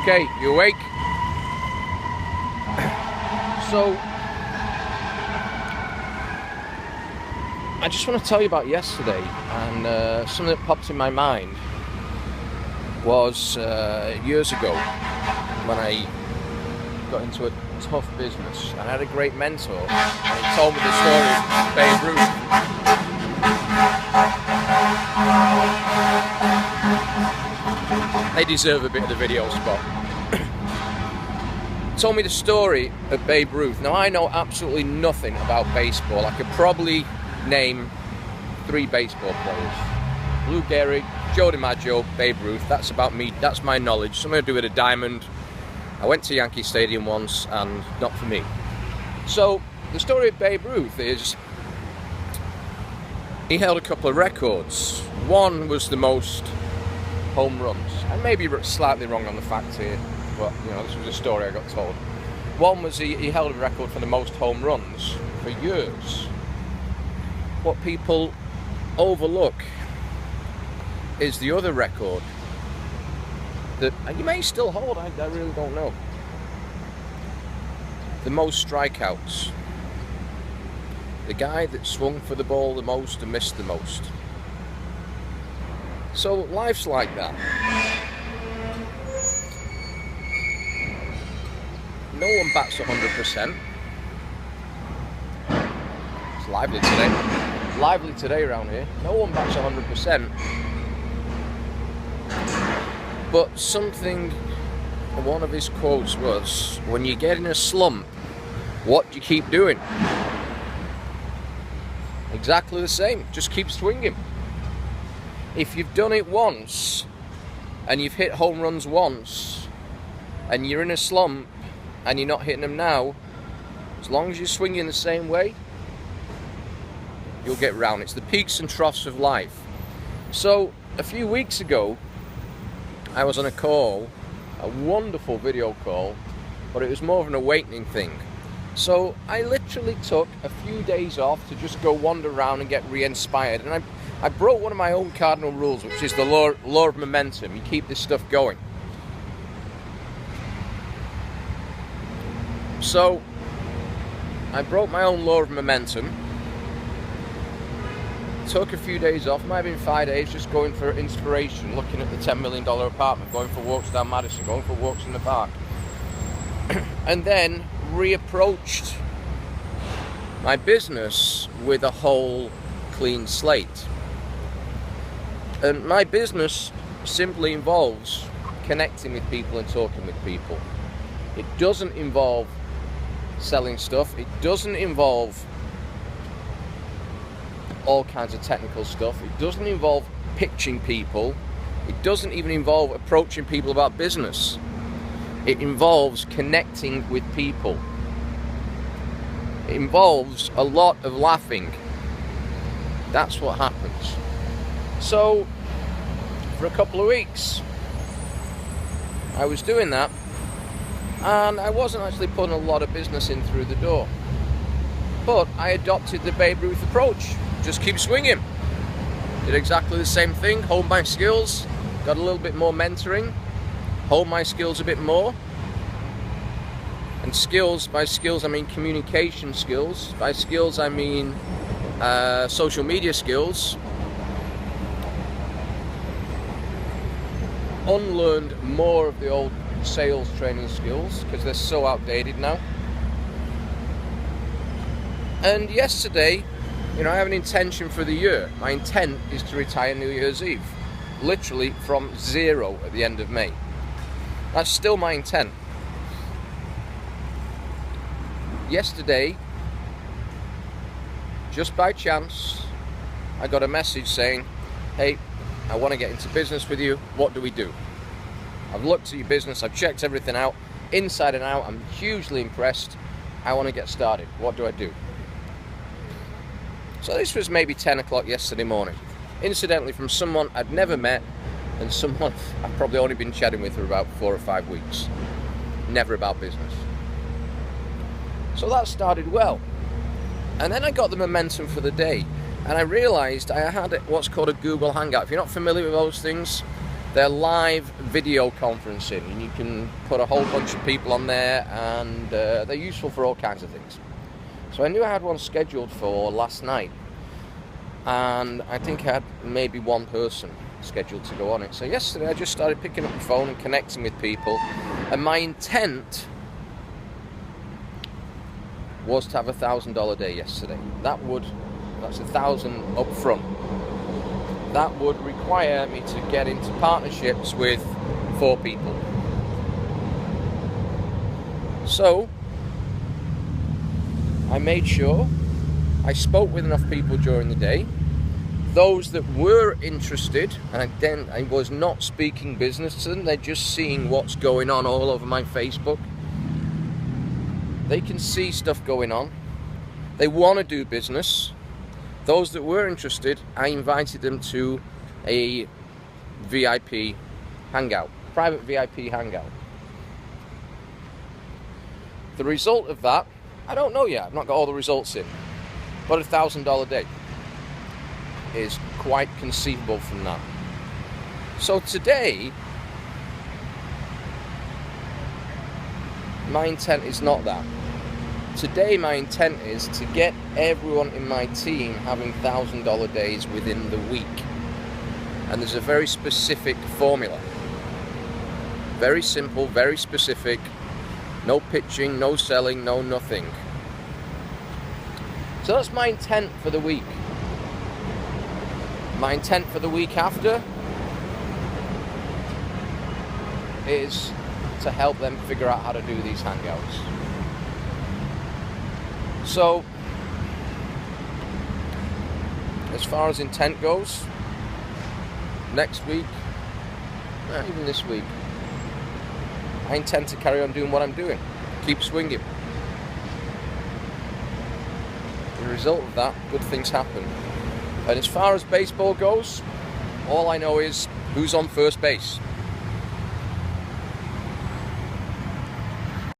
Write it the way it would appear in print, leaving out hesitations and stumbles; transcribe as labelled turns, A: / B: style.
A: Okay, you awake? So, I just want to tell you about yesterday, and something that popped in my mind was years ago when I got into a tough business, and I had a great mentor, and he told me the story of Babe Ruth. They deserve a bit of the video spot. Told me the story of Babe Ruth. Now, I know absolutely nothing about baseball. I could probably name 3 baseball players: Lou Gehrig, Joe DiMaggio, Babe Ruth. That's about me. That's my knowledge. Something to do with a diamond. I went to Yankee Stadium once, and not for me. So the story of Babe Ruth is he held a couple of records. One was the most home runs. I may be slightly wrong on the facts here, but this was a story I got told. One was he held a record for the most home runs for years. What people overlook is the other record that you may still hold, I really don't know. The most strikeouts. The guy that swung for the ball the most and missed the most. So life's like that. No one bats 100%. It's lively today. Lively today around here. No one bats 100%. But one of his quotes was, when you get in a slump, what do you keep doing? Exactly the same. Just keep swinging. If you've done it once, and you've hit home runs once, and you're in a slump, and you're not hitting them now, as long as you're swinging the same way, you'll get round. It's the peaks and troughs of life. So, a few weeks ago, I was on a call, a wonderful video call, but it was more of an awakening thing. So, I literally took a few days off to just go wander around and get re-inspired. And I broke one of my own cardinal rules, which is the law of momentum. You keep this stuff going. So, I broke my own law of momentum. Took a few days off, might have been 5 days, just going for inspiration, looking at the $10 million apartment, going for walks down Madison, going for walks in the park. And then reapproached my business with a whole clean slate. And my business simply involves connecting with people and talking with people. It doesn't involve selling stuff. It doesn't involve all kinds of technical stuff. It doesn't involve pitching people. It doesn't even involve approaching people about business. It involves connecting with people. It involves a lot of laughing. That's what happens. So, for a couple of weeks, I was doing that, and I wasn't actually putting a lot of business in through the door. But I adopted the Babe Ruth approach. Just keep swinging. Did exactly the same thing. Honed my skills. Got a little bit more mentoring. Honed my skills a bit more. And skills, by skills I mean communication skills. By skills I mean social media skills. Unlearned more of the old sales training skills because they're so outdated now. And yesterday, I have an intention for the year. My intent is to retire New Year's Eve. Literally from 0 at the end of May. That's still my intent. Yesterday, just by chance, I got a message saying, hey, I want to get into business with you. What do we do? I've looked at your business. I've checked everything out, inside and out. I'm hugely impressed. I want to get started. What do I do? So this was maybe 10 o'clock yesterday morning. Incidentally, from someone I'd never met and someone I've probably only been chatting with for about 4 or 5 weeks. Never about business. So that started well. And then I got the momentum for the day. And I realized I had what's called a Google Hangout. If you're not familiar with those things, They're live video conferencing, and you can put a whole bunch of people on there, and they're useful for all kinds of things. So I knew I had one scheduled for last night, and I think I had maybe one person scheduled to go on it. So yesterday I just started picking up the phone and connecting with people, and my intent was to have a $1,000 day yesterday. That's $1,000 up front. That would require me to get into partnerships with 4 people. So I made sure I spoke with enough people during the day. Those that were interested, and then I was not speaking business to them, they're just seeing what's going on all over my Facebook. They can see stuff going on. They want to do business. Those that were interested, I invited them to a VIP hangout, private VIP hangout. The result of that, I don't know yet. I've not got all the results in, but a $1,000 day is quite conceivable from that. So today, my intent is not that. Today my intent is to get everyone in my team having $1,000 days within the week. And there's a very specific formula. Very simple, very specific. No pitching, no selling, no nothing. So that's my intent for the week. My intent for the week after is to help them figure out how to do these hangouts. So, as far as intent goes, next week, even this week, I intend to carry on doing what I'm doing. Keep swinging. The result of that, good things happen. And as far as baseball goes, all I know is who's on first base.